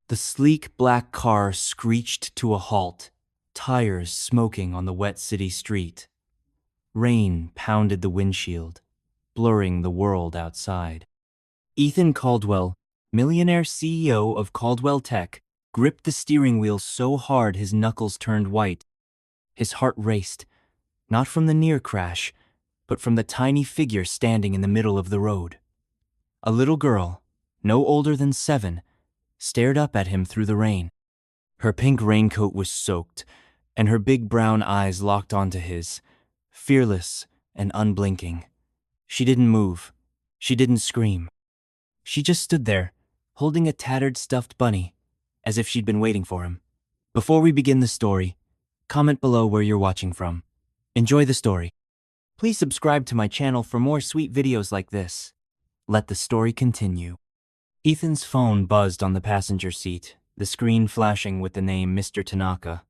The sleek black car screeched to a halt, tires smoking on the wet city street. Rain pounded the windshield, blurring the world outside. Ethan Caldwell, millionaire CEO of Caldwell Tech, gripped the steering wheel so hard his knuckles turned white. His heart raced, not from the near crash, but from the tiny figure standing in the middle of the road. A little girl, no older than 7, stared up at him through the rain. Her pink raincoat was soaked, and her big brown eyes locked onto his, fearless and unblinking. She didn't move. She didn't scream. She just stood there, holding a tattered stuffed bunny, as if she'd been waiting for him. Before we begin the story, comment below where you're watching from. Enjoy the story. Please subscribe to my channel for more sweet videos like this. Let the story continue. Ethan's phone buzzed on the passenger seat, the screen flashing with the name Mr. Tanaka.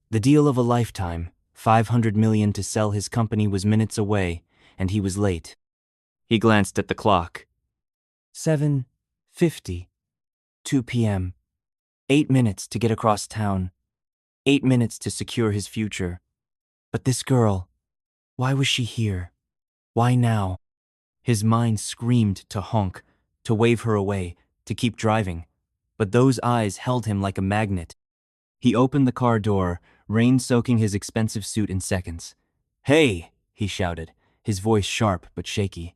The deal of a lifetime, $500 million to sell his company, was minutes away, and he was late. He glanced at the clock. 7:50, 2 p.m. 8 minutes to get across town. 8 minutes to secure his future. But this girl, why was she here? Why now? His mind screamed to honk, to wave her away, to keep driving. But those eyes held him like a magnet. He opened the car door, rain soaking his expensive suit in seconds. "Hey," he shouted, his voice sharp but shaky.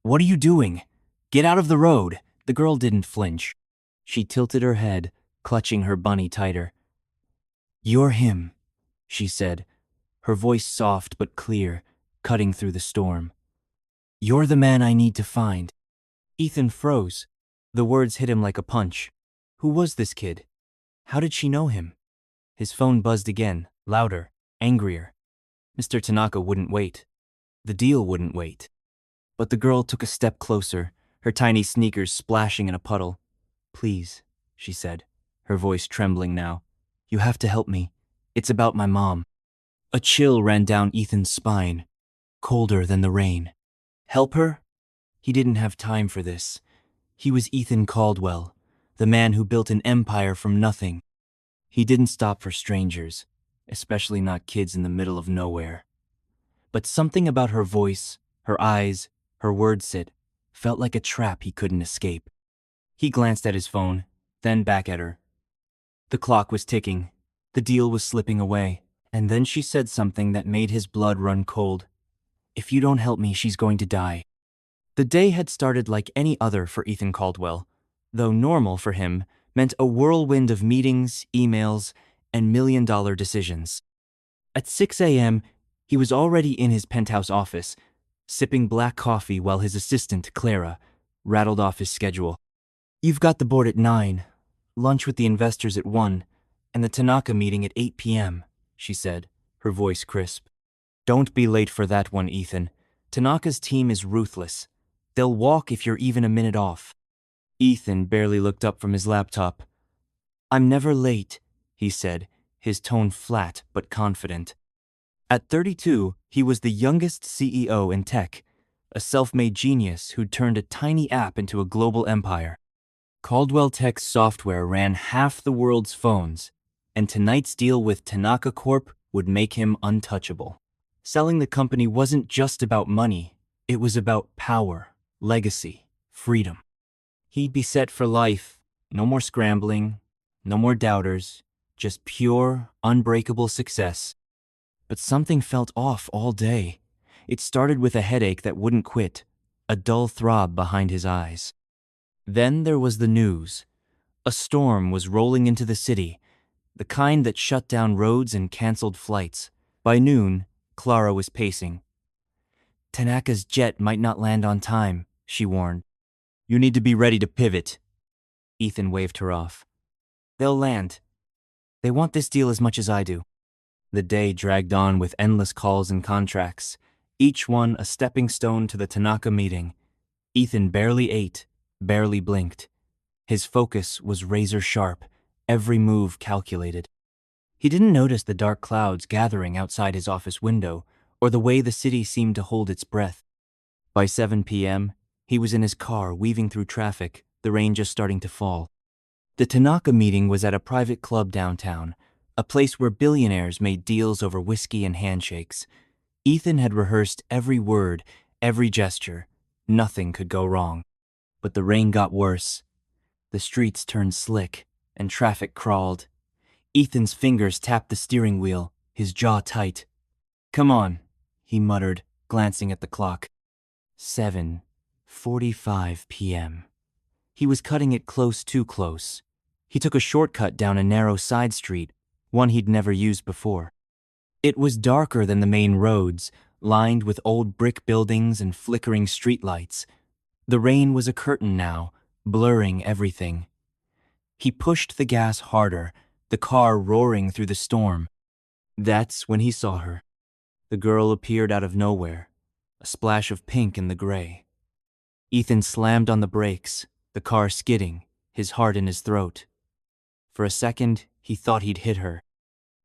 "What are you doing? Get out of the road." The girl didn't flinch. She tilted her head, clutching her bunny tighter. "You're him," she said, her voice soft but clear, cutting through the storm. "You're the man I need to find." Ethan froze. The words hit him like a punch. Who was this kid? How did she know him? His phone buzzed again, louder, angrier. Mr. Tanaka wouldn't wait. The deal wouldn't wait. But the girl took a step closer, her tiny sneakers splashing in a puddle. "Please," she said, her voice trembling now. "You have to help me. It's about my mom." A chill ran down Ethan's spine, colder than the rain. Help her? He didn't have time for this. He was Ethan Caldwell, the man who built an empire from nothing. He didn't stop for strangers, especially not kids in the middle of nowhere. But something about her voice, her eyes, her wordsit, felt like a trap he couldn't escape. He glanced at his phone, then back at her. The clock was ticking. The deal was slipping away. And then she said something that made his blood run cold. "If you don't help me, she's going to die." The day had started like any other for Ethan Caldwell, though normal for him meant a whirlwind of meetings, emails, and million-dollar decisions. At 6 a.m., he was already in his penthouse office, sipping black coffee while his assistant, Clara, rattled off his schedule. "You've got the board at 9, lunch with the investors at 1, and the Tanaka meeting at 8 p.m., she said, her voice crisp. "Don't be late for that one, Ethan. Tanaka's team is ruthless. They'll walk if you're even a minute off." Ethan barely looked up from his laptop. "I'm never late," he said, his tone flat but confident. At 32, he was the youngest CEO in tech, a self-made genius who'd turned a tiny app into a global empire. Caldwell Tech's software ran half the world's phones, and tonight's deal with Tanaka Corp would make him untouchable. Selling the company wasn't just about money, it was about power, legacy, freedom. He'd be set for life, no more scrambling, no more doubters, just pure, unbreakable success. But something felt off all day. It started with a headache that wouldn't quit, a dull throb behind his eyes. Then there was the news. A storm was rolling into the city, the kind that shut down roads and canceled flights. By noon, Clara was pacing. "Tanaka's jet might not land on time," she warned. "You need to be ready to pivot." Ethan waved her off. "They'll land. They want this deal as much as I do." The day dragged on with endless calls and contracts, each one a stepping stone to the Tanaka meeting. Ethan barely ate, barely blinked. His focus was razor sharp, every move calculated. He didn't notice the dark clouds gathering outside his office window, or the way the city seemed to hold its breath. By 7 p.m., he was in his car weaving through traffic, the rain just starting to fall. The Tanaka meeting was at a private club downtown, a place where billionaires made deals over whiskey and handshakes. Ethan had rehearsed every word, every gesture. Nothing could go wrong. But the rain got worse. The streets turned slick, and traffic crawled. Ethan's fingers tapped the steering wheel, his jaw tight. "Come on," he muttered, glancing at the clock. 7:45 p.m. He was cutting it close, too close. He took a shortcut down a narrow side street, one he'd never used before. It was darker than the main roads, lined with old brick buildings and flickering streetlights. The rain was a curtain now, blurring everything. He pushed the gas harder, the car roaring through the storm. That's when he saw her. The girl appeared out of nowhere, a splash of pink in the gray. Ethan slammed on the brakes, the car skidding, his heart in his throat. For a second, he thought he'd hit her.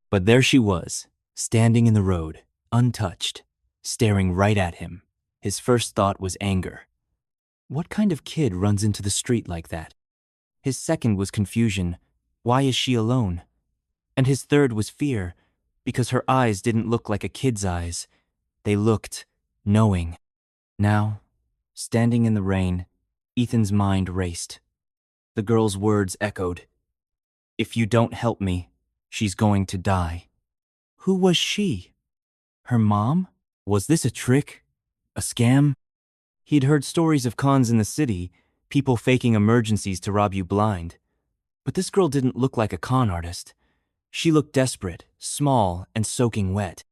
But there she was, standing in the road, untouched, staring right at him. His first thought was anger. What kind of kid runs into the street like that? His second was confusion. Why is she alone? And his third was fear, because her eyes didn't look like a kid's eyes. They looked knowing. Now, standing in the rain, Ethan's mind raced. The girl's words echoed. "If you don't help me, she's going to die." Who was she? Her mom? Was this a trick? A scam? He'd heard stories of cons in the city, people faking emergencies to rob you blind. But this girl didn't look like a con artist. She looked desperate, small, and soaking wet.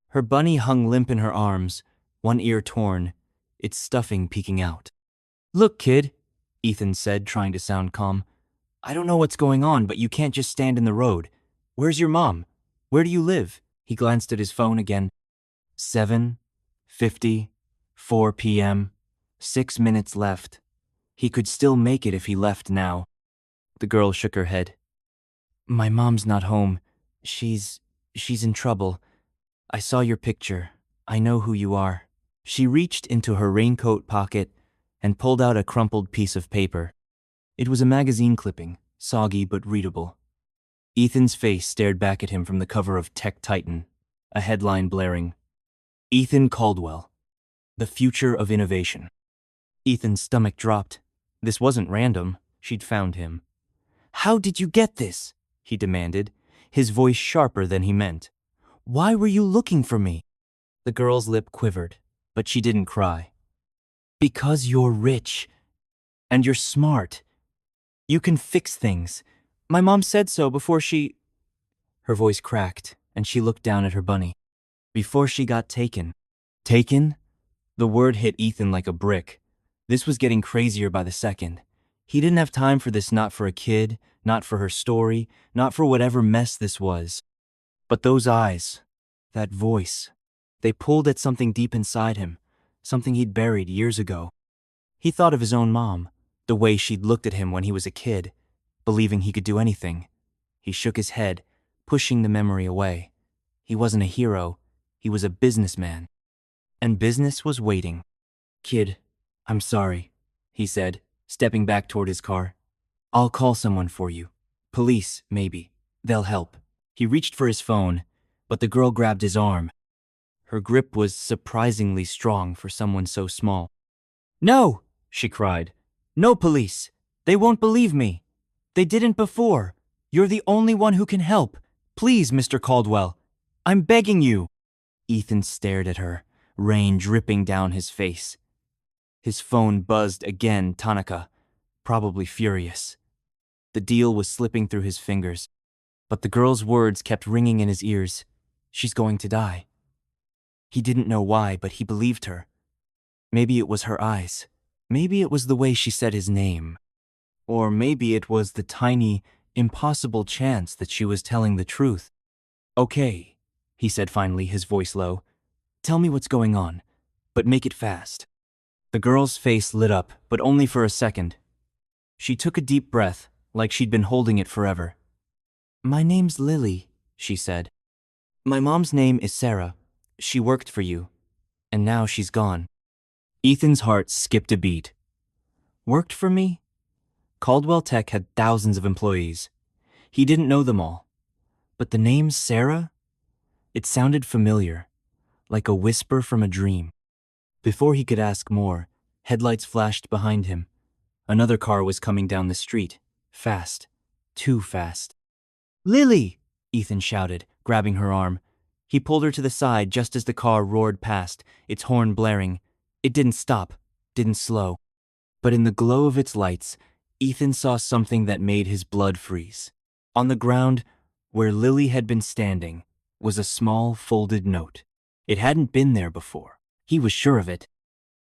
Her bunny hung limp in her arms, one ear torn, its stuffing peeking out. "Look, kid," Ethan said, trying to sound calm. "I don't know what's going on, but you can't just stand in the road. Where's your mom? Where do you live?" He glanced at his phone again. 7:54 p.m. 6 minutes left. He could still make it if he left now. The girl shook her head. "My mom's not home. She's in trouble. I saw your picture. I know who you are." She reached into her raincoat pocket and pulled out a crumpled piece of paper. It was a magazine clipping, soggy but readable. Ethan's face stared back at him from the cover of Tech Titan, a headline blaring, "Ethan Caldwell, the future of innovation." Ethan's stomach dropped. This wasn't random. She'd found him. "How did you get this?" he demanded, his voice sharper than he meant. "Why were you looking for me?" The girl's lip quivered, but she didn't cry. "Because you're rich. And you're smart. You can fix things. My mom said so before she—" Her voice cracked, and she looked down at her bunny. "Before she got taken." Taken? The word hit Ethan like a brick. This was getting crazier by the second. He didn't have time for this, not for a kid, not for her story, not for whatever mess this was. But those eyes, that voice, they pulled at something deep inside him, something he'd buried years ago. He thought of his own mom, the way she'd looked at him when he was a kid, believing he could do anything. He shook his head, pushing the memory away. He wasn't a hero, he was a businessman. And business was waiting. "Kid, I'm sorry," he said, stepping back toward his car. "I'll call someone for you. Police, maybe. They'll help." He reached for his phone, but the girl grabbed his arm. Her grip was surprisingly strong for someone so small. "No!" she cried. "No police! They won't believe me! They didn't before! You're the only one who can help! Please, Mr. Caldwell! I'm begging you!" Ethan stared at her, rain dripping down his face. His phone buzzed again, Tanaka, probably furious. The deal was slipping through his fingers, but the girl's words kept ringing in his ears. She's going to die. He didn't know why, but he believed her. Maybe it was her eyes. Maybe it was the way she said his name. Or maybe it was the tiny, impossible chance that she was telling the truth. "Okay," he said finally, his voice low. "Tell me what's going on, but make it fast." The girl's face lit up, but only for a second. She took a deep breath, like she'd been holding it forever. "My name's Lily," she said. "My mom's name is Sarah. She worked for you, and now she's gone." Ethan's heart skipped a beat. "Worked for me? Caldwell Tech had thousands of employees. He didn't know them all. But the name Sarah? It sounded familiar, like a whisper from a dream. Before he could ask more, headlights flashed behind him. Another car was coming down the street, fast, too fast. "Lily!" Ethan shouted, grabbing her arm. He pulled her to the side just as the car roared past, its horn blaring. It didn't stop, didn't slow. But in the glow of its lights, Ethan saw something that made his blood freeze. On the ground, where Lily had been standing, was a small folded note. It hadn't been there before. He was sure of it.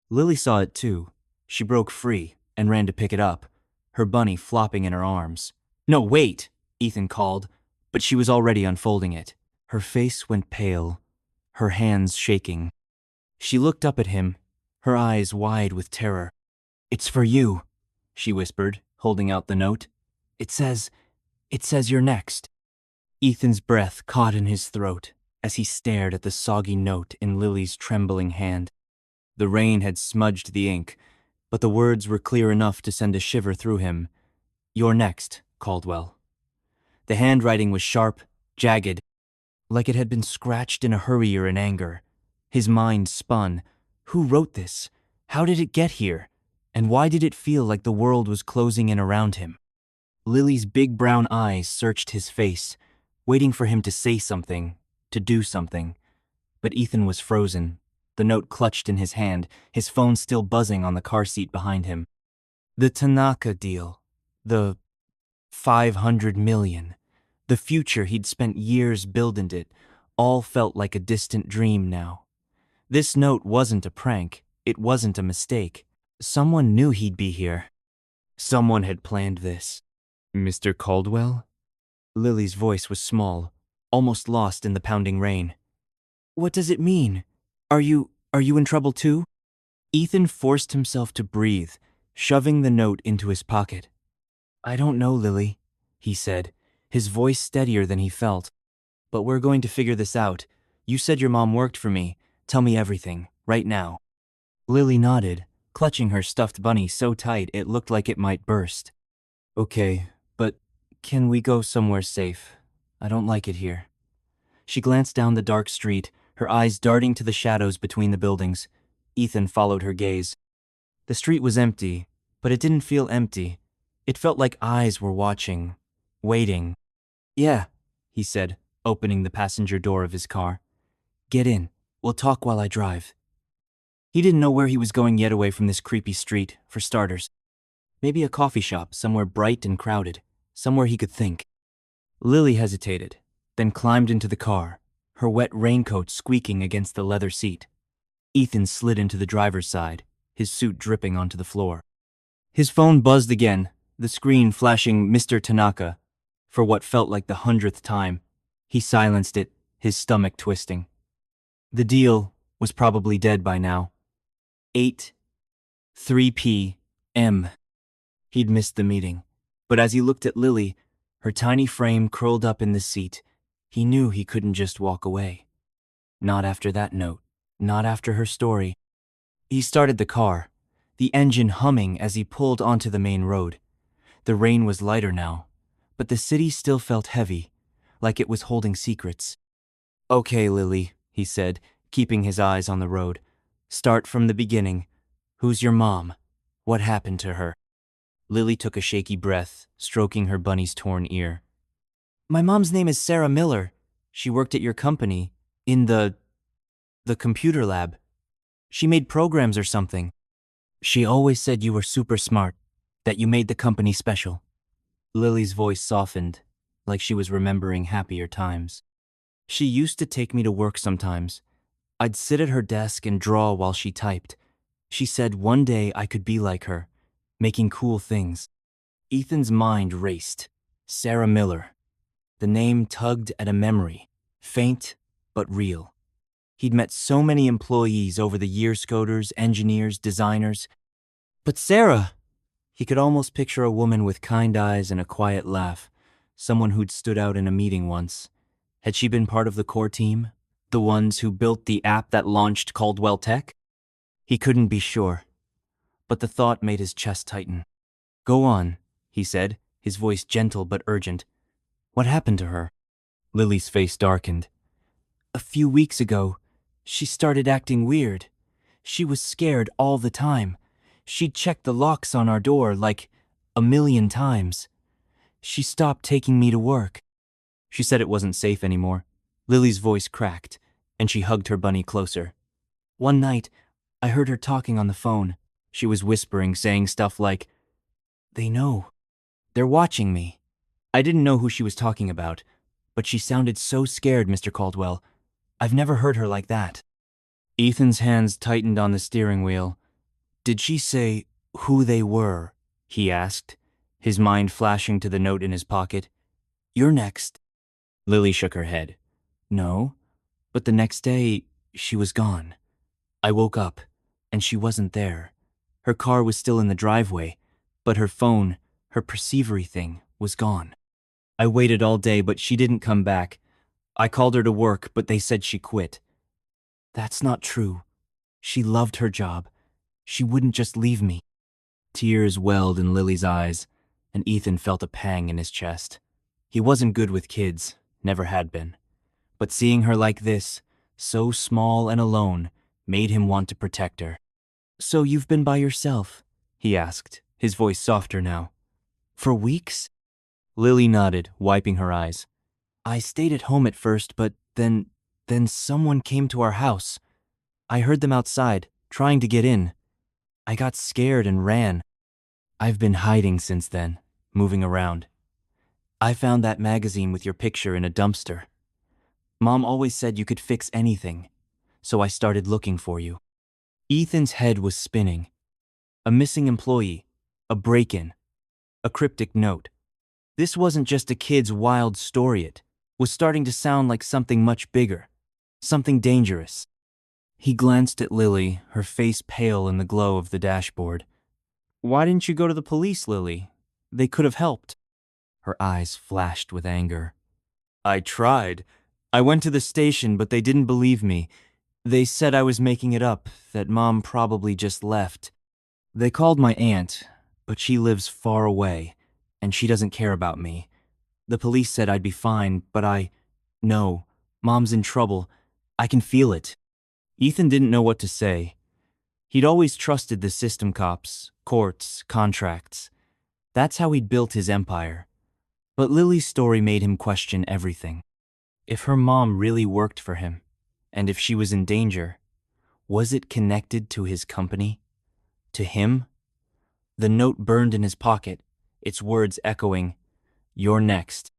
Lily saw it too. She broke free and ran to pick it up, her bunny flopping in her arms. "No, wait!" Ethan called, but she was already unfolding it. Her face went pale, her hands shaking. She looked up at him, her eyes wide with terror. "It's for you," she whispered, holding out the note. It says you're next." Ethan's breath caught in his throat as he stared at the soggy note in Lily's trembling hand. The rain had smudged the ink, but the words were clear enough to send a shiver through him. "You're next, Caldwell." The handwriting was sharp, jagged, like it had been scratched in a hurry or in anger. His mind spun. Who wrote this? How did it get here? And why did it feel like the world was closing in around him? Lily's big brown eyes searched his face, waiting for him to say something, to do something. But Ethan was frozen, the note clutched in his hand, his phone still buzzing on the car seat behind him. The Tanaka deal. The 500 million. The future he'd spent years building it, all felt like a distant dream now. This note wasn't a prank. It wasn't a mistake. Someone knew he'd be here. Someone had planned this. "Mr. Caldwell?" Lily's voice was small, almost lost in the pounding rain. "What does it mean? Are you in trouble too?" Ethan forced himself to breathe, shoving the note into his pocket. "I don't know, Lily," he said, his voice steadier than he felt. "But we're going to figure this out. You said your mom worked for me. Tell me everything, right now." Lily nodded, clutching her stuffed bunny so tight it looked like it might burst. "Okay, but can we go somewhere safe? I don't like it here." She glanced down the dark street, her eyes darting to the shadows between the buildings. Ethan followed her gaze. The street was empty, but it didn't feel empty. It felt like eyes were watching, waiting. "Yeah," he said, opening the passenger door of his car. "Get in. We'll talk while I drive." He didn't know where he was going yet away from this creepy street, for starters. Maybe a coffee shop, somewhere bright and crowded, somewhere he could think. Lily hesitated, then climbed into the car, her wet raincoat squeaking against the leather seat. Ethan slid into the driver's side, his suit dripping onto the floor. His phone buzzed again, the screen flashing Mr. Tanaka. For what felt like the 100th time, he silenced it, his stomach twisting. The deal was probably dead by now. 8:03 p.m. He'd missed the meeting, but as he looked at Lily, her tiny frame curled up in the seat, he knew he couldn't just walk away. Not after that note, not after her story. He started the car, the engine humming as he pulled onto the main road. The rain was lighter now, but the city still felt heavy, like it was holding secrets. "Okay, Lily," he said, keeping his eyes on the road. "Start from the beginning. Who's your mom? What happened to her?" Lily took a shaky breath, stroking her bunny's torn ear. "My mom's name is Sarah Miller. She worked at your company, in the computer lab. She made programs or something. She always said you were super smart, that you made the company special." Lily's voice softened, like she was remembering happier times. "She used to take me to work sometimes. I'd sit at her desk and draw while she typed. She said one day I could be like her, making cool things." Ethan's mind raced. Sarah Miller. The name tugged at a memory, faint but real. He'd met so many employees over the years, coders, engineers, designers. But Sarah! He could almost picture a woman with kind eyes and a quiet laugh, someone who'd stood out in a meeting once. Had she been part of the core team? The ones who built the app that launched Caldwell Tech? He couldn't be sure, but the thought made his chest tighten. "Go on," he said, his voice gentle but urgent. What happened to her? Lily's face darkened. A few weeks ago, she started acting weird. She was scared all the time. She'd checked the locks on our door like 1,000,000 times. She stopped taking me to work. She said it wasn't safe anymore. Lily's voice cracked, and she hugged her bunny closer. One night, I heard her talking on the phone. She was whispering, saying stuff like, "They know. They're watching me." I didn't know who she was talking about, but she sounded so scared, Mr. Caldwell. I've never heard her like that. Ethan's hands tightened on the steering wheel. Did she say who they were? He asked, his mind flashing to the note in his pocket. You're next. Lily shook her head. No, but the next day, she was gone. I woke up, and she wasn't there. Her car was still in the driveway, but her phone, her perceivery thing, was gone. I waited all day, but she didn't come back. I called her to work, but they said she quit. That's not true. She loved her job. She wouldn't just leave me. Tears welled in Lily's eyes, and Ethan felt a pang in his chest. He wasn't good with kids, never had been. But seeing her like this, so small and alone, made him want to protect her. So you've been by yourself? He asked, his voice softer now. For weeks? Lily nodded, wiping her eyes. I stayed at home at first, but then someone came to our house. I heard them outside, trying to get in. I got scared and ran. I've been hiding since then, moving around. I found that magazine with your picture in a dumpster. Mom always said you could fix anything, so I started looking for you. Ethan's head was spinning. A missing employee, a break-in, a cryptic note. This wasn't just a kid's wild story, it was starting to sound like something much bigger, something dangerous. He glanced at Lily, her face pale in the glow of the dashboard. Why didn't you go to the police, Lily? They could have helped. Her eyes flashed with anger. I tried. I went to the station, but they didn't believe me. They said I was making it up, that Mom probably just left. They called my aunt, but she lives far away, and she doesn't care about me. The police said I'd be fine, but No, Mom's in trouble. I can feel it. Ethan didn't know what to say. He'd always trusted the system cops, courts, contracts. That's how he'd built his empire. But Lily's story made him question everything. If her mom really worked for him, and if she was in danger, was it connected to his company? To him? The note burned in his pocket, its words echoing, You're next.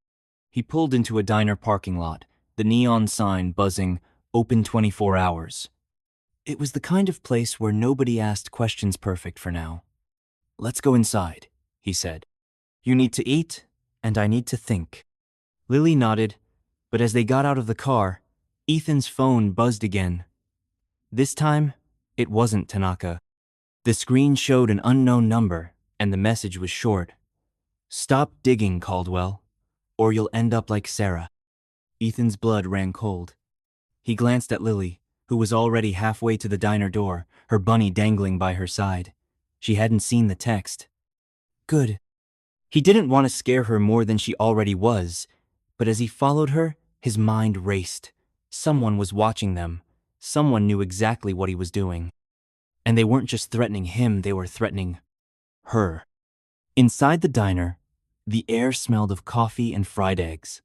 He pulled into a diner parking lot, the neon sign buzzing, open 24 hours. It was the kind of place where nobody asked questions perfect for now. Let's go inside, he said. You need to eat, and I need to think. Lily nodded, but as they got out of the car, Ethan's phone buzzed again. This time, it wasn't Tanaka. The screen showed an unknown number, and the message was short. Stop digging, Caldwell, or you'll end up like Sarah. Ethan's blood ran cold. He glanced at Lily, who was already halfway to the diner door, her bunny dangling by her side. She hadn't seen the text. Good. He didn't want to scare her more than she already was, but as he followed her, his mind raced. Someone was watching them. Someone knew exactly what he was doing. And they weren't just threatening him, they were threatening her. Inside the diner, the air smelled of coffee and fried eggs.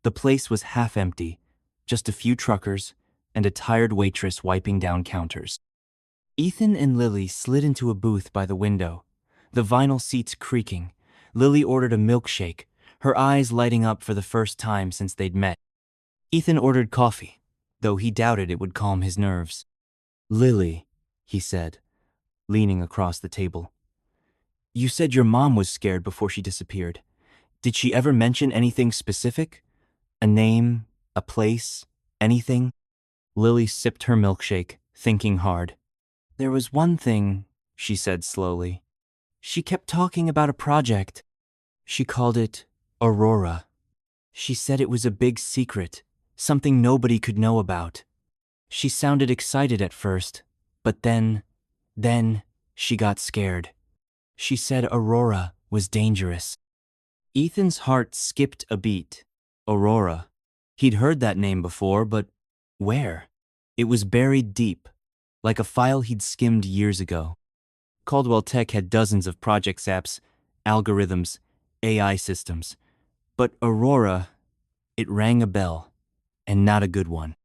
The place was half empty, just a few truckers and a tired waitress wiping down counters. Ethan and Lily slid into a booth by the window, the vinyl seats creaking. Lily ordered a milkshake, her eyes lighting up for the first time since they'd met. Ethan ordered coffee, though he doubted it would calm his nerves. Lily, he said, leaning across the table. You said your mom was scared before she disappeared. Did she ever mention anything specific? A name, a place, anything? Lily sipped her milkshake, thinking hard. There was one thing, she said slowly. She kept talking about a project. She called it Aurora. She said it was a big secret, something nobody could know about. She sounded excited at first, but then she got scared. She said Aurora was dangerous. Ethan's heart skipped a beat. Aurora. He'd heard that name before, but where? It was buried deep, like a file he'd skimmed years ago. Caldwell Tech had dozens of project apps, algorithms, AI systems. But Aurora, it rang a bell, and not a good one.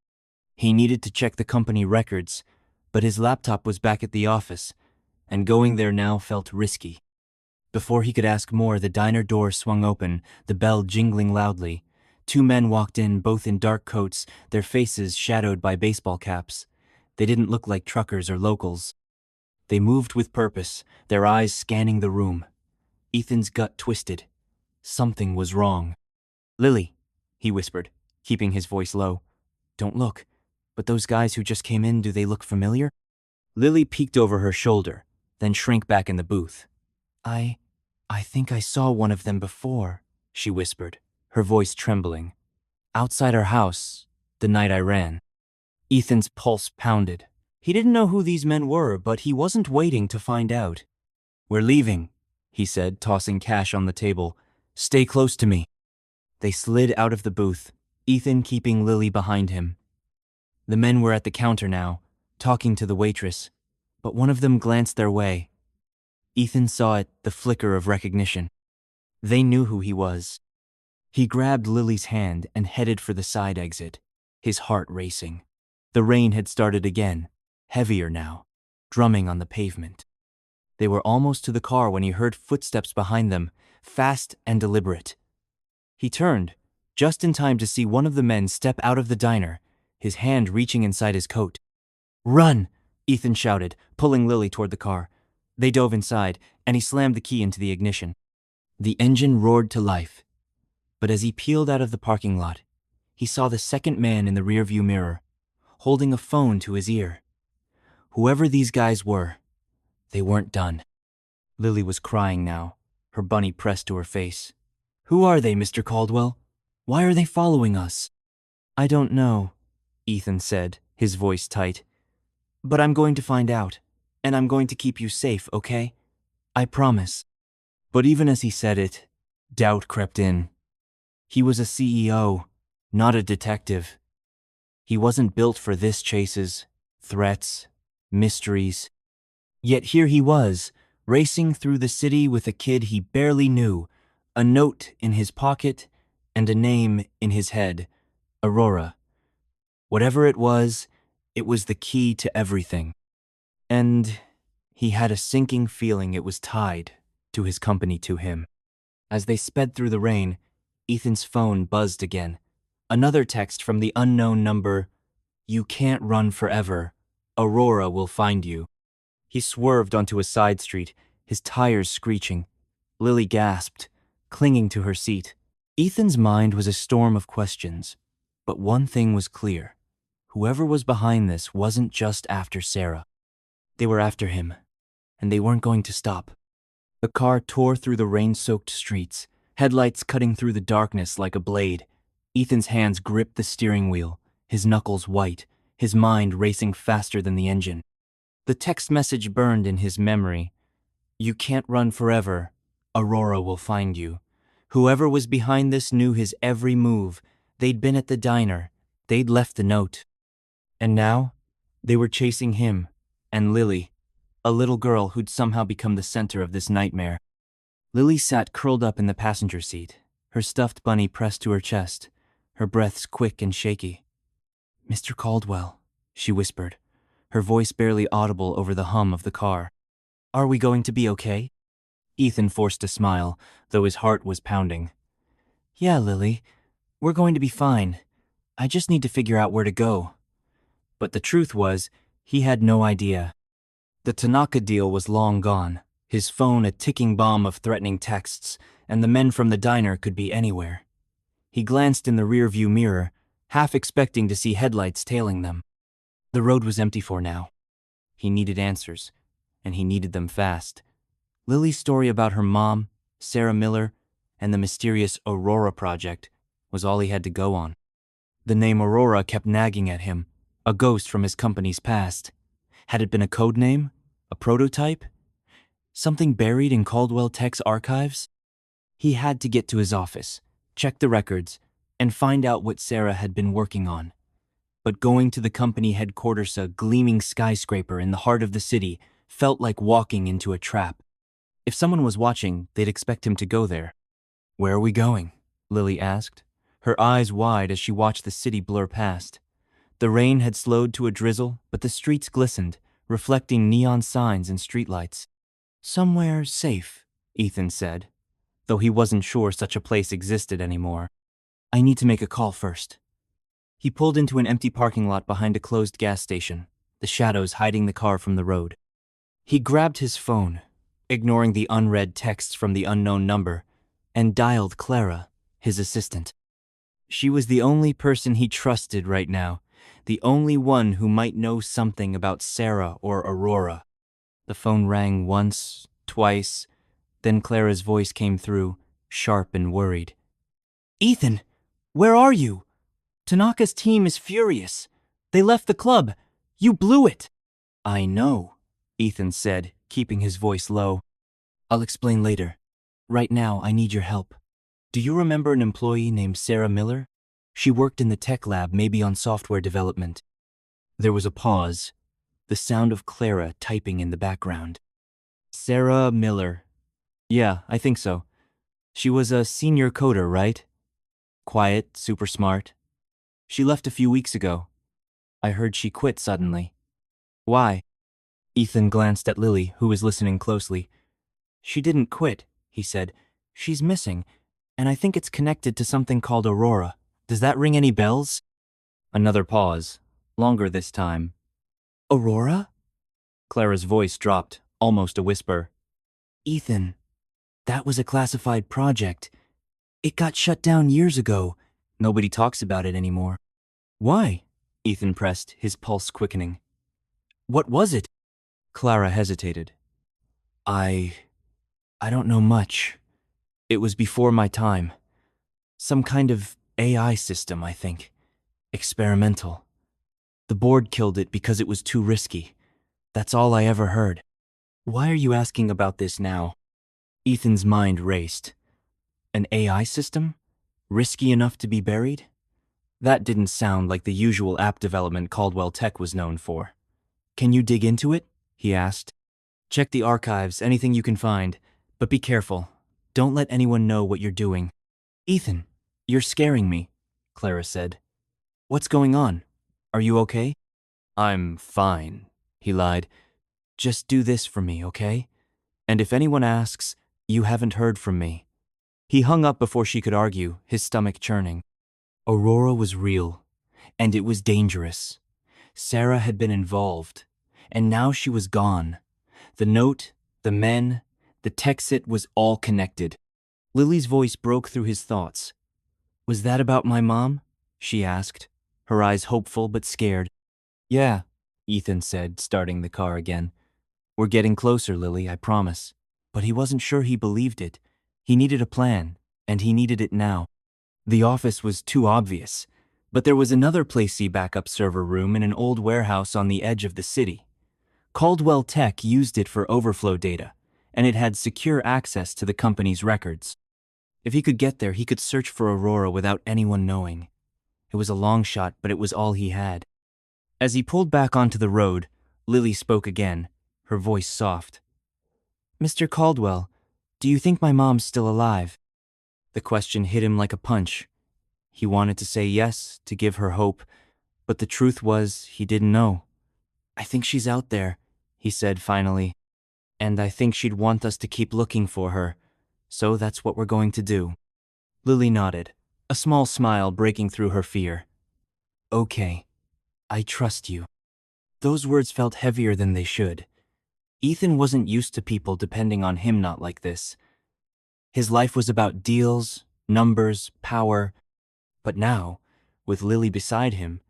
He needed to check the company records, but his laptop was back at the office, and going there now felt risky. Before he could ask more, the diner door swung open, the bell jingling loudly. Two men walked in, both in dark coats, their faces shadowed by baseball caps. They didn't look like truckers or locals. They moved with purpose, their eyes scanning the room. Ethan's gut twisted. Something was wrong. "Lily," he whispered, keeping his voice low. "Don't look. But those guys who just came in, do they look familiar?" Lily peeked over her shoulder, then shrank back in the booth. I think I saw one of them before," she whispered, her voice trembling. "Outside our house, the night I ran." Ethan's pulse pounded. He didn't know who these men were, but he wasn't waiting to find out. "We're leaving," he said, tossing cash on the table. "Stay close to me." They slid out of the booth, Ethan keeping Lily behind him. The men were at the counter now, talking to the waitress, but one of them glanced their way. Ethan saw it, the flicker of recognition. They knew who he was. He grabbed Lily's hand and headed for the side exit, his heart racing. The rain had started again, heavier now, drumming on the pavement. They were almost to the car when he heard footsteps behind them, fast and deliberate. He turned, just in time to see one of the men step out of the diner, his hand reaching inside his coat. "Run!" Ethan shouted, pulling Lily toward the car. They dove inside, and he slammed the key into the ignition. The engine roared to life. But as he peeled out of the parking lot, he saw the second man in the rearview mirror, holding a phone to his ear. Whoever these guys were, they weren't done. Lily was crying now, her bunny pressed to her face. "Who are they, Mr. Caldwell? Why are they following us?" "I don't know," Ethan said, his voice tight. "But I'm going to find out, and I'm going to keep you safe, okay? I promise." But even as he said it, doubt crept in. He was a CEO, not a detective. He wasn't built for this chases, threats, mysteries. Yet here he was, racing through the city with a kid he barely knew, a note in his pocket and a name in his head, Aurora. Whatever it was the key to everything. And he had a sinking feeling it was tied to his company to him. As they sped through the rain, Ethan's phone buzzed again. Another text from the unknown number, "You can't run forever. Aurora will find you." He swerved onto a side street, his tires screeching. Lily gasped, clinging to her seat. Ethan's mind was a storm of questions, but one thing was clear. Whoever was behind this wasn't just after Sarah. They were after him, and they weren't going to stop. The car tore through the rain-soaked streets, headlights cutting through the darkness like a blade. Ethan's hands gripped the steering wheel, his knuckles white, his mind racing faster than the engine. The text message burned in his memory. "You can't run forever. Aurora will find you." Whoever was behind this knew his every move. They'd been at the diner. They'd left the note. And now, they were chasing him and Lily, a little girl who'd somehow become the center of this nightmare. Lily sat curled up in the passenger seat, her stuffed bunny pressed to her chest, her breaths quick and shaky. "Mr. Caldwell," she whispered, her voice barely audible over the hum of the car. "Are we going to be okay?" Ethan forced a smile, though his heart was pounding. "Yeah, Lily, we're going to be fine. I just need to figure out where to go." But the truth was, he had no idea. The Tanaka deal was long gone, his phone a ticking bomb of threatening texts, and the men from the diner could be anywhere. He glanced in the rearview mirror, half expecting to see headlights tailing them. The road was empty for now. He needed answers, and he needed them fast. Lily's story about her mom, Sarah Miller, and the mysterious Aurora project was all he had to go on. The name Aurora kept nagging at him, a ghost from his company's past. Had it been a code name? A prototype? Something buried in Caldwell Tech's archives? He had to get to his office, check the records, and find out what Sarah had been working on. But going to the company headquarters, a gleaming skyscraper in the heart of the city, felt like walking into a trap. If someone was watching, they'd expect him to go there. "Where are we going?" Lily asked, her eyes wide as she watched the city blur past. The rain had slowed to a drizzle, but the streets glistened, reflecting neon signs and streetlights. "Somewhere safe," Ethan said, though he wasn't sure such a place existed anymore. "I need to make a call first." He pulled into an empty parking lot behind a closed gas station, the shadows hiding the car from the road. He grabbed his phone, ignoring the unread texts from the unknown number, and dialed Clara, his assistant. She was the only person he trusted right now, the only one who might know something about Sarah or Aurora. The phone rang once, twice, then Clara's voice came through, sharp and worried. "Ethan, where are you? Tanaka's team is furious. They left the club. You blew it." "I know," Ethan said, keeping his voice low. "I'll explain later. Right now, I need your help. Do you remember an employee named Sarah Miller? She worked in the tech lab, maybe on software development." There was a pause, the sound of Clara typing in the background. "Sarah Miller. Yeah, I think so. She was a senior coder, right? Quiet, super smart. She left a few weeks ago. I heard she quit suddenly." "Why?" Ethan glanced at Lily, who was listening closely. "She didn't quit," he said. "She's missing, and I think it's connected to something called Aurora. Does that ring any bells?" Another pause, longer this time. "Aurora?" Clara's voice dropped, almost a whisper. "Ethan, that was a classified project. It got shut down years ago. Nobody talks about it anymore." "Why?" Ethan pressed, his pulse quickening. "What was it?" Clara hesitated. I don't know much. It was before my time. Some kind of AI system, I think. Experimental. The board killed it because it was too risky. That's all I ever heard." "Why are you asking about this now?" Ethan's mind raced. An AI system? Risky enough to be buried? That didn't sound like the usual app development Caldwell Tech was known for. "Can you dig into it?" he asked. "Check the archives, anything you can find, but be careful. Don't let anyone know what you're doing." "Ethan, you're scaring me," Clara said. "What's going on? Are you okay?" "I'm fine," he lied. "Just do this for me, okay? And if anyone asks, you haven't heard from me." He hung up before she could argue, his stomach churning. Aurora was real, and it was dangerous. Sarah had been involved, and now she was gone. The note, the men, the Texit was all connected. Lily's voice broke through his thoughts. "Was that about my mom?" she asked, her eyes hopeful but scared. "Yeah," Ethan said, starting the car again. "We're getting closer, Lily, I promise." But he wasn't sure he believed it. He needed a plan, and he needed it now. The office was too obvious, but there was another Placey backup server room in an old warehouse on the edge of the city. Caldwell Tech used it for overflow data, and it had secure access to the company's records. If he could get there, he could search for Aurora without anyone knowing. It was a long shot, but it was all he had. As he pulled back onto the road, Lily spoke again, her voice soft. "Mr. Caldwell, do you think my mom's still alive?" The question hit him like a punch. He wanted to say yes, to give her hope, but the truth was he didn't know. "I think she's out there," he said finally. "And I think she'd want us to keep looking for her. So that's what we're going to do." Lily nodded, a small smile breaking through her fear. "Okay, I trust you." Those words felt heavier than they should. Ethan wasn't used to people depending on him not like this. His life was about deals, numbers, power. But now, with Lily beside him,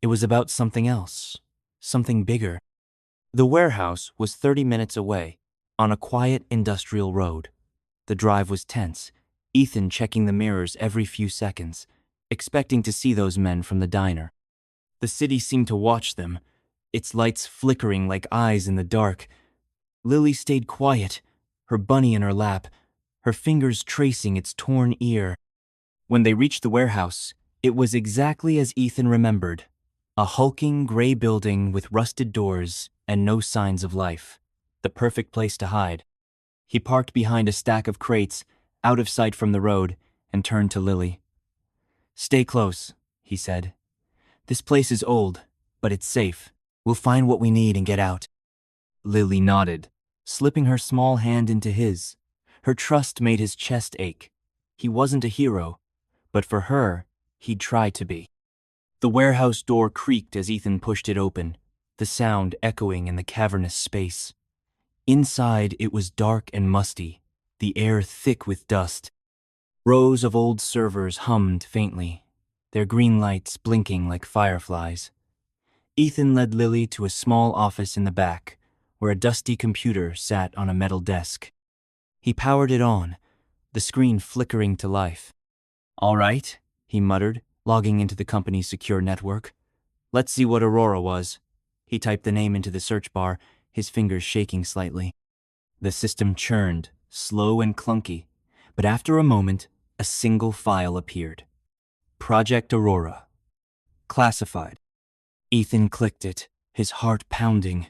it was about something else, something bigger. The warehouse was 30 minutes away, on a quiet industrial road. The drive was tense, Ethan checking the mirrors every few seconds, expecting to see those men from the diner. The city seemed to watch them, its lights flickering like eyes in the dark. Lily stayed quiet, her bunny in her lap, her fingers tracing its torn ear. When they reached the warehouse, it was exactly as Ethan remembered. A hulking gray building with rusted doors and no signs of life. The perfect place to hide. He parked behind a stack of crates, out of sight from the road, and turned to Lily. "Stay close," he said. "This place is old, but it's safe. We'll find what we need and get out." Lily nodded, slipping her small hand into his. Her trust made his chest ache. He wasn't a hero, but for her, he'd try to be. The warehouse door creaked as Ethan pushed it open, the sound echoing in the cavernous space. Inside, it was dark and musty, the air thick with dust. Rows of old servers hummed faintly, their green lights blinking like fireflies. Ethan led Lily to a small office in the back, where a dusty computer sat on a metal desk. He powered it on, the screen flickering to life. "All right," he muttered, logging into the company's secure network. "Let's see what Aurora was." He typed the name into the search bar, his fingers shaking slightly. The system churned, slow and clunky, but after a moment, a single file appeared. Project Aurora. Classified. Ethan clicked it, his heart pounding.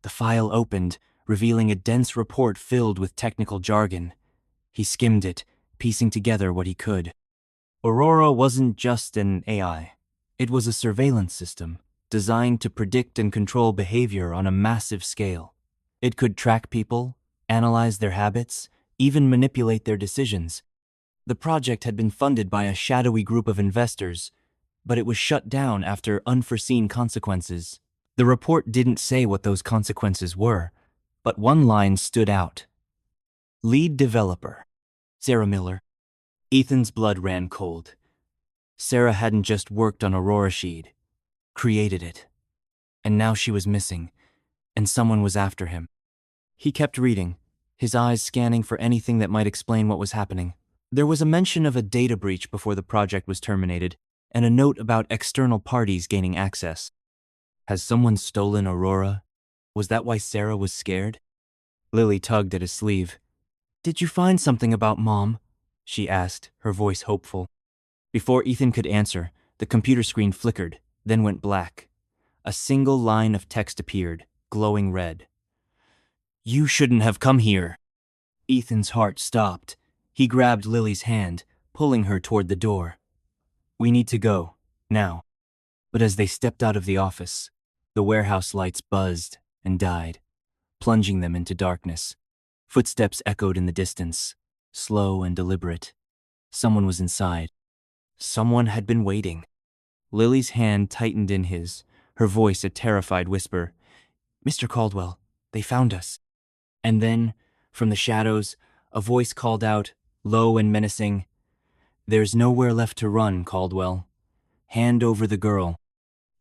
The file opened, revealing a dense report filled with technical jargon. He skimmed it, piecing together what he could. Aurora wasn't just an AI. It was a surveillance system designed to predict and control behavior on a massive scale. It could track people, analyze their habits, even manipulate their decisions. The project had been funded by a shadowy group of investors, but it was shut down after unforeseen consequences. The report didn't say what those consequences were, but one line stood out. Lead developer, Sarah Miller. Ethan's blood ran cold. Sarah hadn't just worked on Aurora, she'd created it. And now she was missing, and someone was after him. He kept reading, his eyes scanning for anything that might explain what was happening. There was a mention of a data breach before the project was terminated, and a note about external parties gaining access. Has someone stolen Aurora? Was that why Sarah was scared? Lily tugged at his sleeve. "Did you find something about Mom?" she asked, her voice hopeful. Before Ethan could answer, the computer screen flickered, then went black. A single line of text appeared, glowing red. "You shouldn't have come here." Ethan's heart stopped. He grabbed Lily's hand, pulling her toward the door. "We need to go, now." But as they stepped out of the office, the warehouse lights buzzed and died, plunging them into darkness. Footsteps echoed in the distance, slow and deliberate. Someone was inside. Someone had been waiting. Lily's hand tightened in his, her voice a terrified whisper. "Mr. Caldwell, they found us." And then, from the shadows, a voice called out, low and menacing, "There's nowhere left to run, Caldwell. Hand over the girl."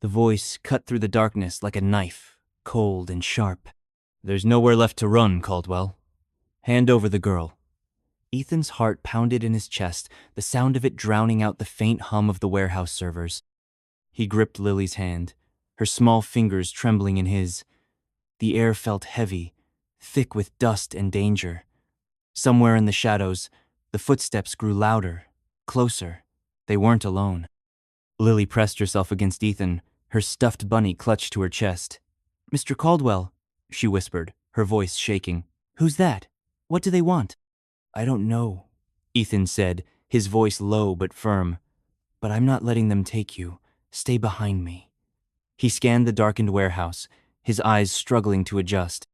The voice cut through the darkness like a knife, cold and sharp. "There's nowhere left to run, Caldwell. Hand over the girl." Ethan's heart pounded in his chest, the sound of it drowning out the faint hum of the warehouse servers. He gripped Lily's hand, her small fingers trembling in his. The air felt heavy, thick with dust and danger. Somewhere in the shadows, the footsteps grew louder, closer. They weren't alone. Lily pressed herself against Ethan, her stuffed bunny clutched to her chest. "Mr. Caldwell," she whispered, her voice shaking. "Who's that? What do they want?" "I don't know," Ethan said, his voice low but firm. "But I'm not letting them take you. Stay behind me." He scanned the darkened warehouse, his eyes struggling to adjust.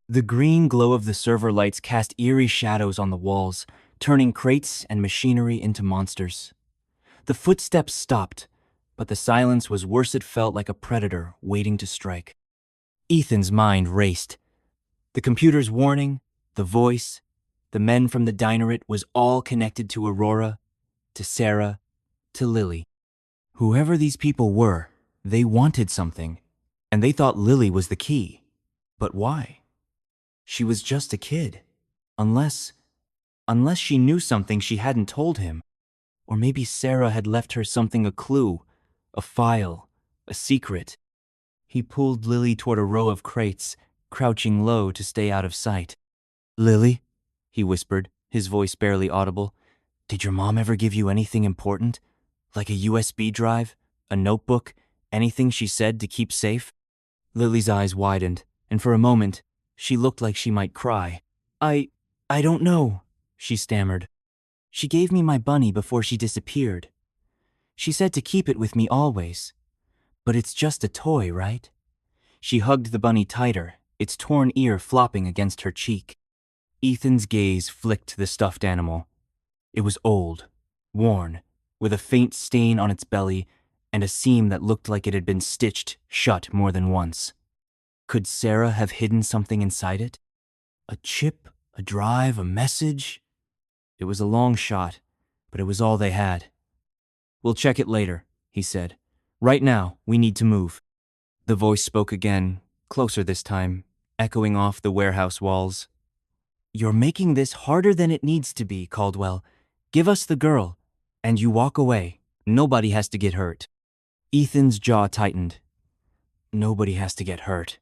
The green glow of the server lights cast eerie shadows on the walls, turning crates and machinery into monsters. The footsteps stopped, but the silence was worse. It felt like a predator waiting to strike. Ethan's mind raced. The computer's warning, the voice, the men from the diner, it was all connected to Aurora, to Sarah, to Lily. Whoever these people were, they wanted something, and they thought Lily was the key. But why? She was just a kid. Unless she knew something she hadn't told him. Or maybe Sarah had left her something, a clue, a file, a secret. He pulled Lily toward a row of crates crouching low to stay out of sight. "Lily," he whispered, his voice barely audible, "did your mom ever give you anything important? Like a USB drive? A notebook? Anything she said to keep safe?" Lily's eyes widened, and for a moment, she looked like she might cry. I don't know," she stammered. "She gave me my bunny before she disappeared. She said to keep it with me always. But it's just a toy, right?" She hugged the bunny tighter, its torn ear flopping against her cheek. Ethan's gaze flicked the stuffed animal. It was old, worn, with a faint stain on its belly and a seam that looked like it had been stitched shut more than once. Could Sarah have hidden something inside it? A chip, a drive, a message? It was a long shot, but it was all they had. "We'll check it later," he said. "Right now, we need to move." The voice spoke again, closer this time, echoing off the warehouse walls. "You're making this harder than it needs to be, Caldwell. Give us the girl, and you walk away. Nobody has to get hurt." Ethan's jaw tightened. Nobody has to get hurt.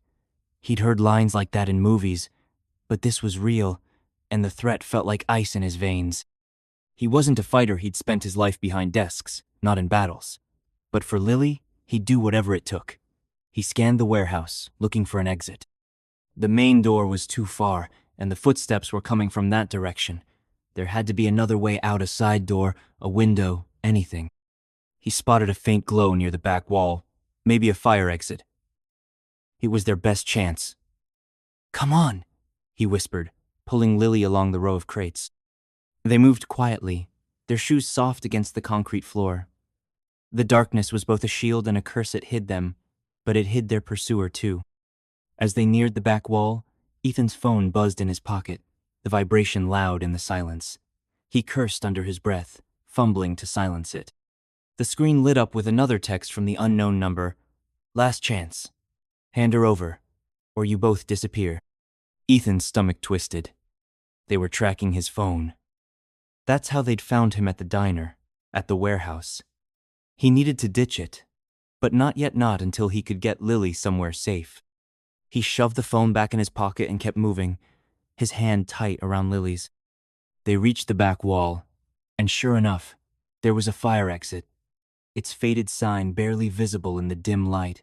He'd heard lines like that in movies, but this was real, and the threat felt like ice in his veins. He wasn't a fighter who'd spent his life behind desks, not in battles. But for Lily, he'd do whatever it took. He scanned the warehouse, looking for an exit. The main door was too far, and the footsteps were coming from that direction. There had to be another way out, a side door, a window, anything. He spotted a faint glow near the back wall, maybe a fire exit. It was their best chance. "Come on," he whispered, pulling Lily along the row of crates. They moved quietly, their shoes soft against the concrete floor. The darkness was both a shield and a curse. It hid them, but it hid their pursuer too. As they neared the back wall, Ethan's phone buzzed in his pocket, the vibration loud in the silence. He cursed under his breath, fumbling to silence it. The screen lit up with another text from the unknown number. "Last chance. Hand her over, or you both disappear." Ethan's stomach twisted. They were tracking his phone. That's how they'd found him at the diner, at the warehouse. He needed to ditch it, but not until he could get Lily somewhere safe. He shoved the phone back in his pocket and kept moving, his hand tight around Lily's. They reached the back wall, and sure enough, there was a fire exit, its faded sign barely visible in the dim light.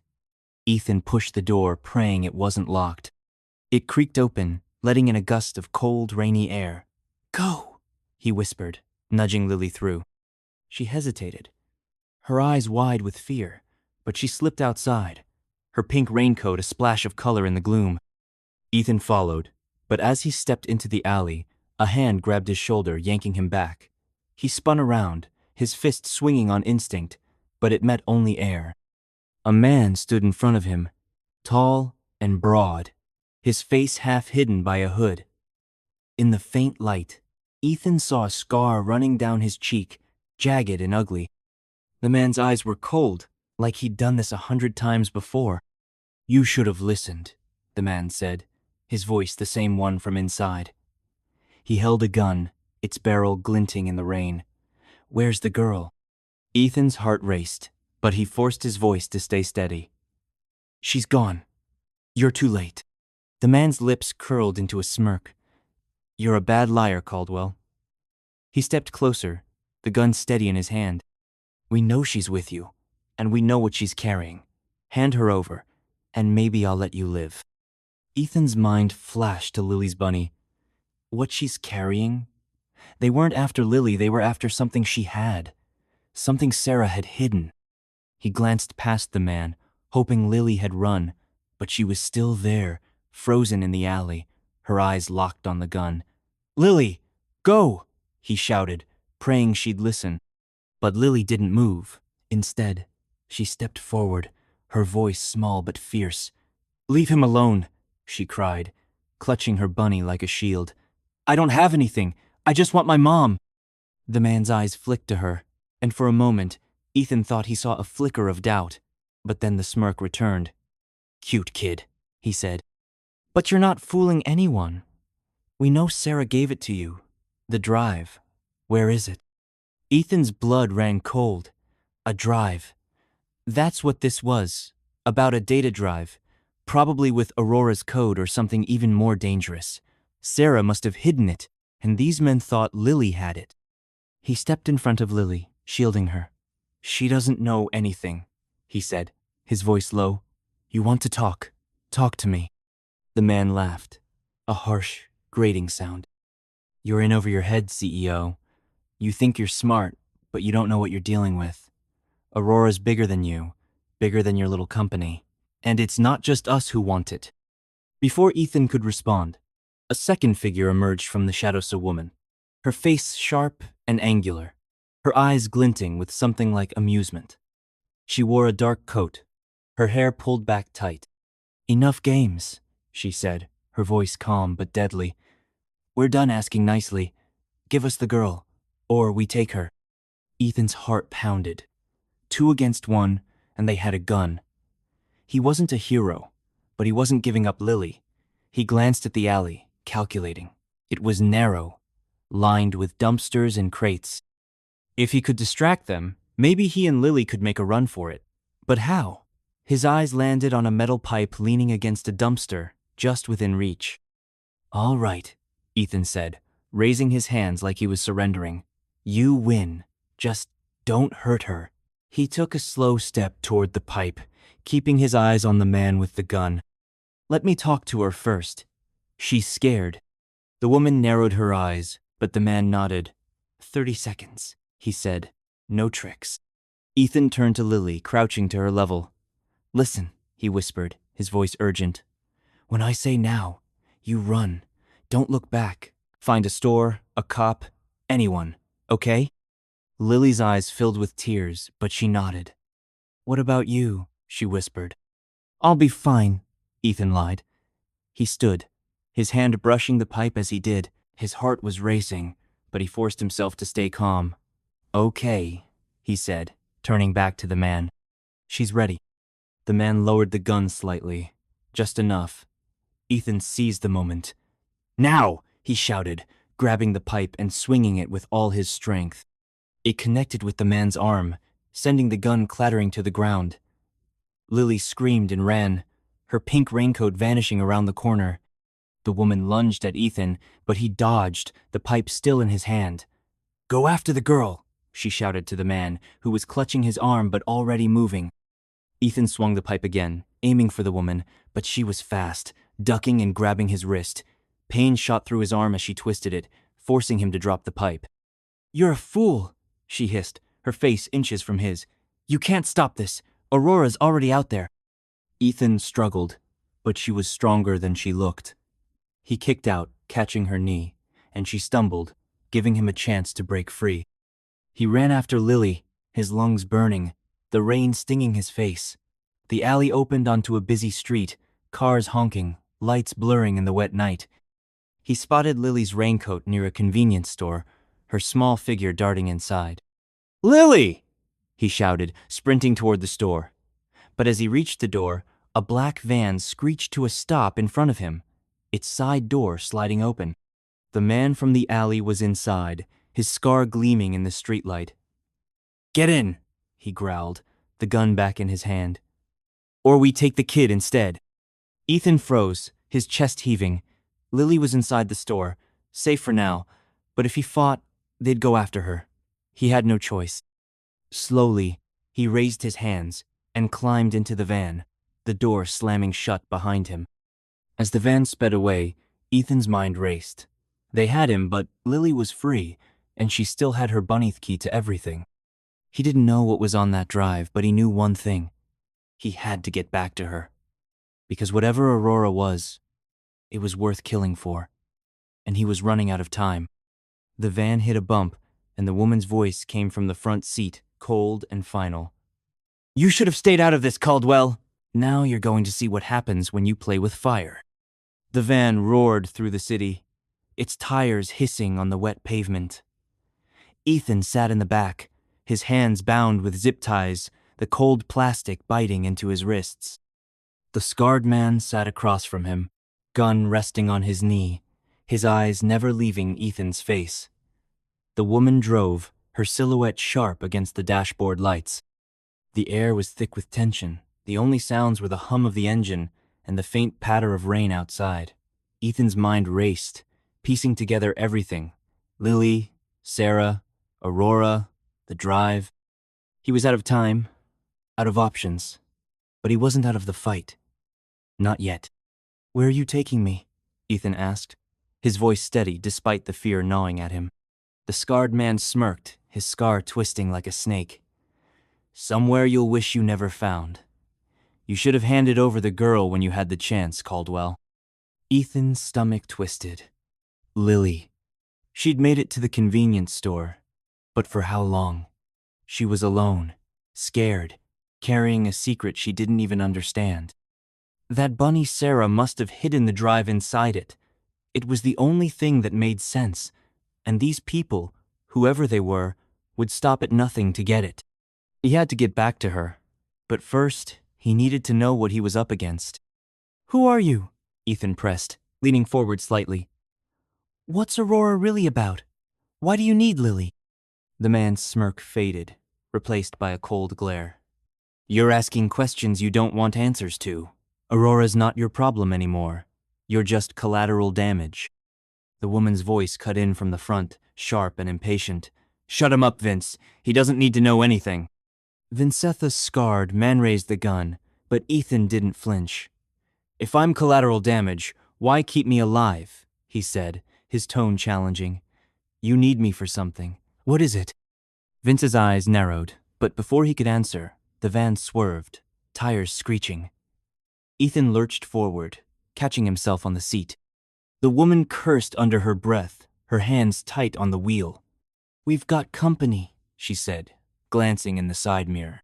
Ethan pushed the door, praying it wasn't locked. It creaked open, letting in a gust of cold, rainy air. "Go," he whispered, nudging Lily through. She hesitated, her eyes wide with fear, but she slipped outside, her pink raincoat a splash of color in the gloom. Ethan followed, but as he stepped into the alley, a hand grabbed his shoulder, yanking him back. He spun around, his fist swinging on instinct, but it met only air. A man stood in front of him, tall and broad, his face half hidden by a hood. In the faint light, Ethan saw a scar running down his cheek, jagged and ugly. The man's eyes were cold, like he'd done this 100 times before. "You should have listened," the man said, his voice the same one from inside. He held a gun, its barrel glinting in the rain. "Where's the girl?" Ethan's heart raced, but he forced his voice to stay steady. "She's gone. You're too late." The man's lips curled into a smirk. "You're a bad liar, Caldwell." He stepped closer, the gun steady in his hand. "We know she's with you, and we know what she's carrying. Hand her over, and maybe I'll let you live." Ethan's mind flashed to Lily's bunny. What she's carrying? They weren't after Lily, they were after something she had. Something Sarah had hidden. He glanced past the man, hoping Lily had run, but she was still there, frozen in the alley, her eyes locked on the gun. "Lily, go!" he shouted, praying she'd listen. But Lily didn't move. Instead, she stepped forward, her voice small but fierce. "Leave him alone," she cried, clutching her bunny like a shield. "I don't have anything. I just want my mom." The man's eyes flicked to her, and for a moment, Ethan thought he saw a flicker of doubt, but then the smirk returned. "Cute kid," he said. "But you're not fooling anyone. We know Sarah gave it to you. The drive. Where is it?" Ethan's blood ran cold. A drive. That's what this was. About a data drive. probably with Aurora's code or something even more dangerous. Sarah must have hidden it, and these men thought Lily had it. He stepped in front of Lily, shielding her. "She doesn't know anything," he said, his voice low. "You want to talk? Talk to me." The man laughed, a harsh, grating sound. "You're in over your head, CEO. You think you're smart, but you don't know what you're dealing with. Aurora's bigger than you, bigger than your little company. And it's not just us who want it." Before Ethan could respond, a second figure emerged from the shadows of woman, her face sharp and angular, her eyes glinting with something like amusement. She wore a dark coat, her hair pulled back tight. "Enough games," she said, her voice calm but deadly. "We're done asking nicely. Give us the girl, or we take her." Ethan's heart pounded. 2 against 1, and they had a gun. He wasn't a hero, but he wasn't giving up Lily. He glanced at the alley, calculating. It was narrow, lined with dumpsters and crates. If he could distract them, maybe he and Lily could make a run for it. But how? His eyes landed on a metal pipe leaning against a dumpster, just within reach. "All right," Ethan said, raising his hands like he was surrendering. "You win. Just don't hurt her." He took a slow step toward the pipe, keeping his eyes on the man with the gun. "Let me talk to her first. She's scared." The woman narrowed her eyes, but the man nodded. 30 seconds, he said. "No tricks." Ethan turned to Lily, crouching to her level. "Listen," he whispered, his voice urgent. "When I say now, you run. Don't look back. Find a store, a cop, anyone, okay?" Lily's eyes filled with tears, but she nodded. "What about you?" she whispered. "I'll be fine," Ethan lied. He stood, his hand brushing the pipe as he did. His heart was racing, but he forced himself to stay calm. "Okay," he said, turning back to the man. "She's ready." The man lowered the gun slightly, just enough. Ethan seized the moment. "Now!" he shouted, grabbing the pipe and swinging it with all his strength. It connected with the man's arm, sending the gun clattering to the ground. Lily screamed and ran, her pink raincoat vanishing around the corner. The woman lunged at Ethan, but he dodged, the pipe still in his hand. "Go after the girl," she shouted to the man, who was clutching his arm but already moving. Ethan swung the pipe again, aiming for the woman, but she was fast, ducking and grabbing his wrist. Pain shot through his arm as she twisted it, forcing him to drop the pipe. "You're a fool," she hissed, her face inches from his. "You can't stop this. Aurora's already out there." Ethan struggled, but she was stronger than she looked. He kicked out, catching her knee, and she stumbled, giving him a chance to break free. He ran after Lily, his lungs burning, the rain stinging his face. The alley opened onto a busy street, cars honking, lights blurring in the wet night. He spotted Lily's raincoat near a convenience store, her small figure darting inside. "Lily!" he shouted, sprinting toward the store. But as he reached the door, a black van screeched to a stop in front of him, its side door sliding open. The man from the alley was inside, his scar gleaming in the streetlight. "Get in," he growled, the gun back in his hand. "Or we take the kid instead." Ethan froze, his chest heaving. Lily was inside the store, safe for now, but if he fought, they'd go after her. He had no choice. Slowly, he raised his hands and climbed into the van, the door slamming shut behind him. As the van sped away, Ethan's mind raced. They had him, but Lily was free, and she still had her bunny key to everything. He didn't know what was on that drive, but he knew one thing. He had to get back to her. Because whatever Aurora was, it was worth killing for. And he was running out of time. The van hit a bump, and the woman's voice came from the front seat, cold and final. "You should have stayed out of this, Caldwell. Now you're going to see what happens when you play with fire." The van roared through the city, its tires hissing on the wet pavement. Ethan sat in the back, his hands bound with zip ties, the cold plastic biting into his wrists. The scarred man sat across from him, gun resting on his knee, his eyes never leaving Ethan's face. The woman drove, her silhouette sharp against the dashboard lights. The air was thick with tension. The only sounds were the hum of the engine and the faint patter of rain outside. Ethan's mind raced, piecing together everything. Lily, Sarah, Aurora, the drive. He was out of time, out of options, but he wasn't out of the fight. Not yet. "Where are you taking me?" Ethan asked, his voice steady despite the fear gnawing at him. The scarred man smirked, his scar twisting like a snake. "Somewhere you'll wish you never found. You should have handed over the girl when you had the chance, Caldwell." Ethan's stomach twisted. Lily. She'd made it to the convenience store, but for how long? She was alone, scared, carrying a secret she didn't even understand. That bunny Sarah must have hidden the drive inside it. It was the only thing that made sense, and these people, whoever they were, would stop at nothing to get it. He had to get back to her, but first, he needed to know what he was up against. "Who are you?" Ethan pressed, leaning forward slightly. "What's Aurora really about? Why do you need Lily?" The man's smirk faded, replaced by a cold glare. "You're asking questions you don't want answers to. Aurora's not your problem anymore. You're just collateral damage." The woman's voice cut in from the front, sharp and impatient. "Shut him up, Vince. He doesn't need to know anything." Vincetha's scarred, man raised the gun, but Ethan didn't flinch. "If I'm collateral damage, why keep me alive?" he said, his tone challenging. "You need me for something. What is it?" Vince's eyes narrowed, but before he could answer, the van swerved, tires screeching. Ethan lurched forward, catching himself on the seat. The woman cursed under her breath, her hands tight on the wheel. "We've got company," she said, glancing in the side mirror.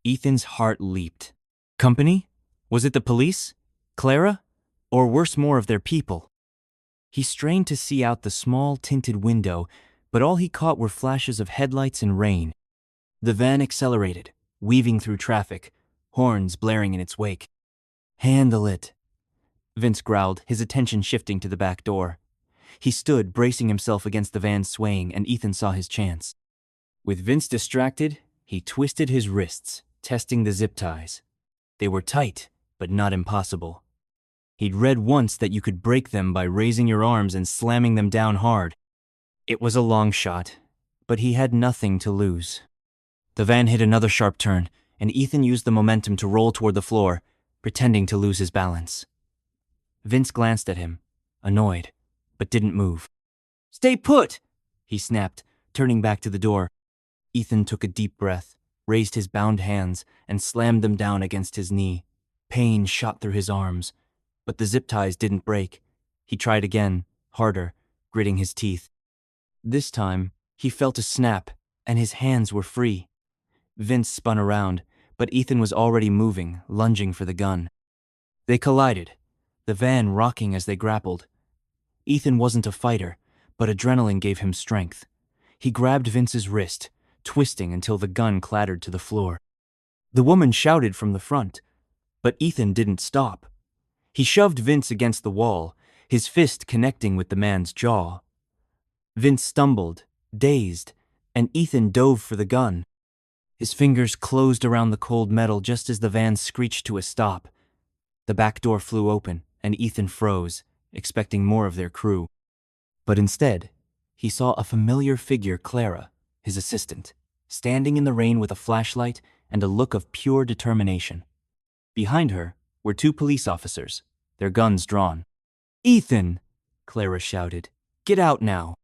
Ethan's heart leaped. Company? Was it the police? Clara? Or worse, more of their people? He strained to see out the small, tinted window, but all he caught were flashes of headlights and rain. The van accelerated, weaving through traffic, horns blaring in its wake. "Handle it," Vince growled, his attention shifting to the back door. He stood, bracing himself against the van swaying, and Ethan saw his chance. With Vince distracted, he twisted his wrists, testing the zip ties. They were tight, but not impossible. He'd read once that you could break them by raising your arms and slamming them down hard. It was a long shot, but he had nothing to lose. The van hit another sharp turn, and Ethan used the momentum to roll toward the floor, pretending to lose his balance. Vince glanced at him, annoyed, but didn't move. "Stay put!" he snapped, turning back to the door. Ethan took a deep breath, raised his bound hands, and slammed them down against his knee. Pain shot through his arms, but the zip ties didn't break. He tried again, harder, gritting his teeth. This time, he felt a snap, and his hands were free. Vince spun around, but Ethan was already moving, lunging for the gun. They collided, the van rocking as they grappled. Ethan wasn't a fighter, but adrenaline gave him strength. He grabbed Vince's wrist, twisting until the gun clattered to the floor. The woman shouted from the front, but Ethan didn't stop. He shoved Vince against the wall, his fist connecting with the man's jaw. Vince stumbled, dazed, and Ethan dove for the gun. His fingers closed around the cold metal just as the van screeched to a stop. The back door flew open, and Ethan froze, expecting more of their crew. But instead, he saw a familiar figure, Clara, his assistant, standing in the rain with a flashlight and a look of pure determination. Behind her were two police officers, their guns drawn. "Ethan!" Clara shouted. "Get out now!"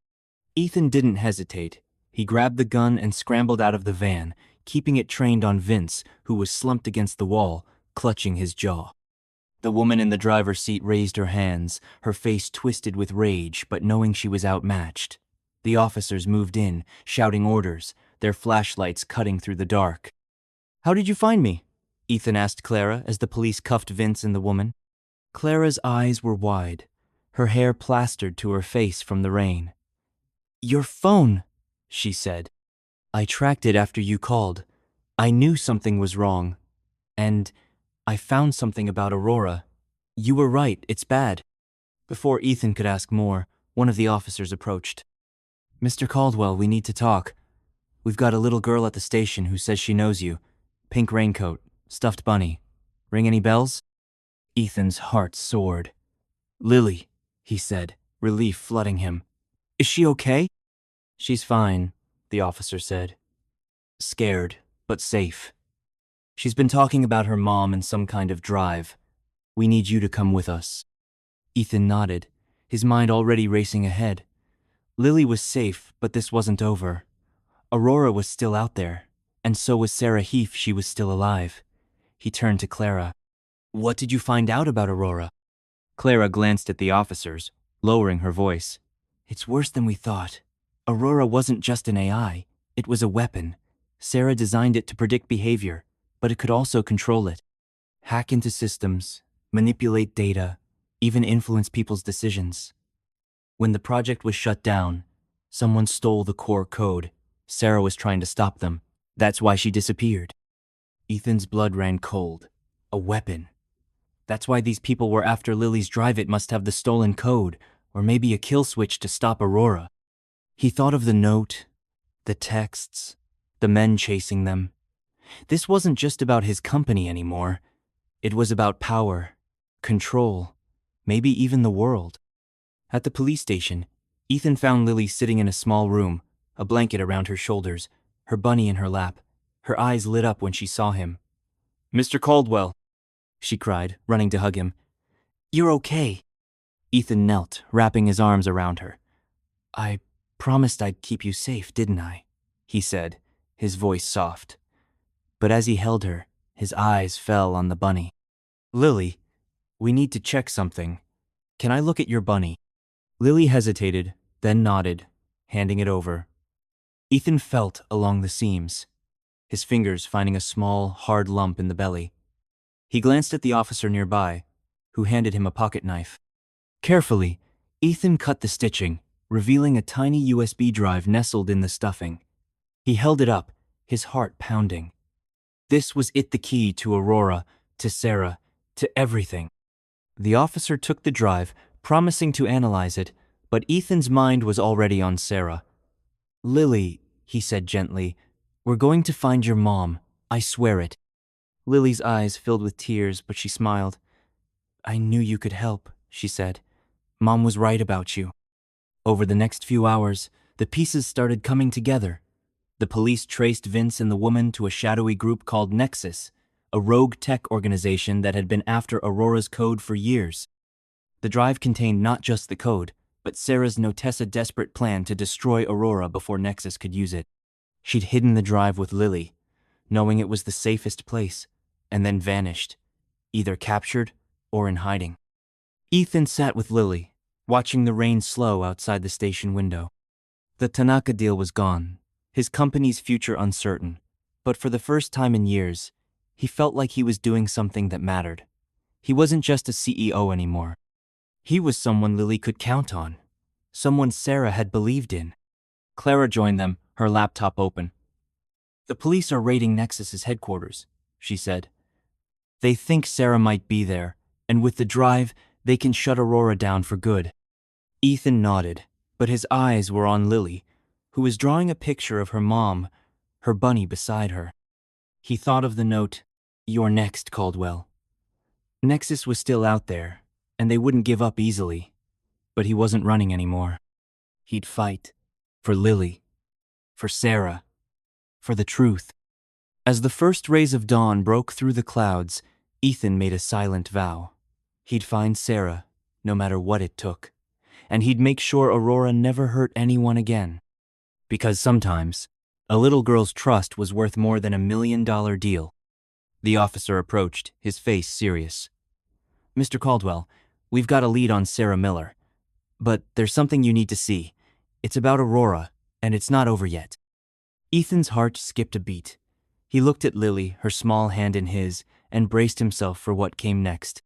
Ethan didn't hesitate. He grabbed the gun and scrambled out of the van, keeping it trained on Vince, who was slumped against the wall, clutching his jaw. The woman in the driver's seat raised her hands, her face twisted with rage, but knowing she was outmatched. The officers moved in, shouting orders, their flashlights cutting through the dark. "How did you find me?" Ethan asked Clara as the police cuffed Vince and the woman. Clara's eyes were wide, her hair plastered to her face from the rain. "Your phone," she said. "I tracked it after you called. I knew something was wrong. And I found something about Aurora. You were right, it's bad." Before Ethan could ask more, one of the officers approached. "Mr. Caldwell, we need to talk. We've got a little girl at the station who says she knows you. Pink raincoat, stuffed bunny. Ring any bells?" Ethan's heart soared. "Lily," he said, relief flooding him. "Is she okay?" "She's fine," the officer said. "Scared, but safe. She's been talking about her mom and some kind of drive. We need you to come with us." Ethan nodded, his mind already racing ahead. Lily was safe, but this wasn't over. Aurora was still out there, and so was Sarah Heath. She was still alive. He turned to Clara. "What did you find out about Aurora?" Clara glanced at the officers, lowering her voice. "It's worse than we thought. Aurora wasn't just an AI, it was a weapon. Sarah designed it to predict behavior, but it could also control it. Hack into systems, manipulate data, even influence people's decisions. When the project was shut down, someone stole the core code. Sarah was trying to stop them. That's why she disappeared." Ethan's blood ran cold. A weapon. That's why these people were after Lily's drive. It must have the stolen code, or maybe a kill switch to stop Aurora. He thought of the note, the texts, the men chasing them. This wasn't just about his company anymore. It was about power, control, maybe even the world. At the police station, Ethan found Lily sitting in a small room, a blanket around her shoulders, her bunny in her lap. Her eyes lit up when she saw him. "Mr. Caldwell," she cried, running to hug him. "You're okay." Ethan knelt, wrapping his arms around her. "I promised I'd keep you safe, didn't I?" he said, his voice soft. But as he held her, his eyes fell on the bunny. "Lily, we need to check something. Can I look at your bunny?" Lily hesitated, then nodded, handing it over. Ethan felt along the seams, his fingers finding a small, hard lump in the belly. He glanced at the officer nearby, who handed him a pocket knife. Carefully, Ethan cut the stitching, revealing a tiny USB drive nestled in the stuffing. He held it up, his heart pounding. This was it, the key to Aurora, to Sarah, to everything. The officer took the drive, promising to analyze it, but Ethan's mind was already on Sarah. "Lily," he said gently, "we're going to find your mom. I swear it." Lily's eyes filled with tears, but she smiled. "I knew you could help," she said. "Mom was right about you." Over the next few hours, the pieces started coming together. The police traced Vince and the woman to a shadowy group called Nexus, a rogue tech organization that had been after Aurora's code for years. The drive contained not just the code, but Sarah's Notessa desperate plan to destroy Aurora before Nexus could use it. She'd hidden the drive with Lily, knowing it was the safest place, and then vanished, either captured or in hiding. Ethan sat with Lily, watching the rain slow outside the station window. The Tanaka deal was gone, his company's future uncertain, but for the first time in years, he felt like he was doing something that mattered. He wasn't just a CEO anymore. He was someone Lily could count on, someone Sarah had believed in. Clara joined them, her laptop open. "The police are raiding Nexus's headquarters," she said. "They think Sarah might be there, and with the drive, they can shut Aurora down for good." Ethan nodded, but his eyes were on Lily, who was drawing a picture of her mom, her bunny beside her. He thought of the note, "You're next, Caldwell." Nexus was still out there, and they wouldn't give up easily, but he wasn't running anymore. He'd fight. For Lily. For Sarah. For the truth. As the first rays of dawn broke through the clouds, Ethan made a silent vow. He'd find Sarah, no matter what it took, and he'd make sure Aurora never hurt anyone again. Because sometimes, a little girl's trust was worth more than $1 million deal. The officer approached, his face serious. "Mr. Caldwell, we've got a lead on Sarah Miller. But there's something you need to see. It's about Aurora, and it's not over yet." Ethan's heart skipped a beat. He looked at Lily, her small hand in his, and braced himself for what came next.